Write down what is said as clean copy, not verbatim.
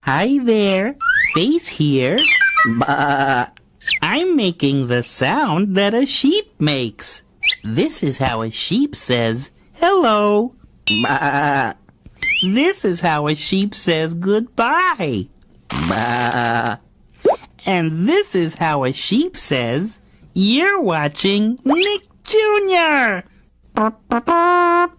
Hi there, Face here. Ba. I'm making the sound that a sheep makes. This is how a sheep says hello. Ba. This is how a sheep says goodbye. Ba. And this is how a sheep says, you're watching Nick Jr. Ba.